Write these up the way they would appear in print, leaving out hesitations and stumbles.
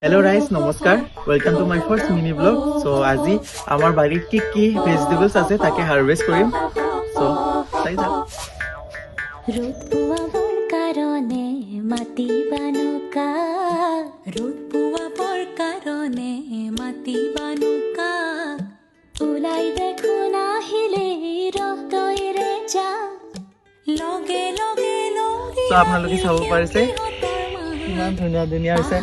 Hello guys, নমস্কাৰ welcome to my first mini blog so আজি আমাৰ বাড়িত কি ভেজিটেবলস আছে তাকে হাৰভেস্ট কৰিম সো চাই যাওক ৰোদ পোৱাবৰ কাৰণে মাতিবানুকা ৰ'দ পোৱাবৰ কাৰণে মাতিবানুকা ওলাই দেখোন আহিলে ৰক্তৰে যা লগে লগে সো আপোনালোকে চাব পাৰিছে ইমান ধুনীয়া ধুনীয়া হৈছে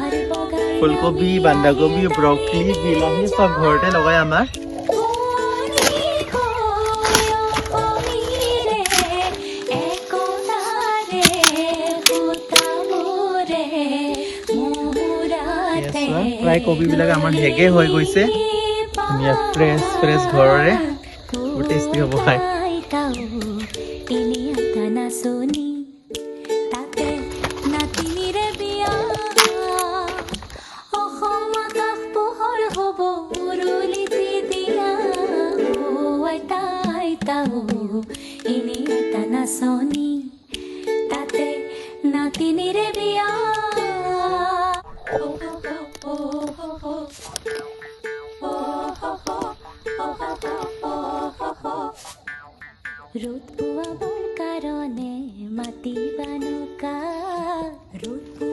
ফুলকবি বান্ধাকবি ব্ৰকলি বিলাহী সব ঘৰতে লগাই আমাৰ প্ৰায় কবিবিলাক আমাৰ হেগে হৈ গৈছে ধুনীয়া ফ্ৰেছ ফ্ৰেছ ঘৰৰে টেষ্টি হ'ব খাই নাচনি তাতে নাতিনিৰে বিয়া ৰ'দ পোৱাবৰ কাৰণে মাতিবানুকা ৰ'দ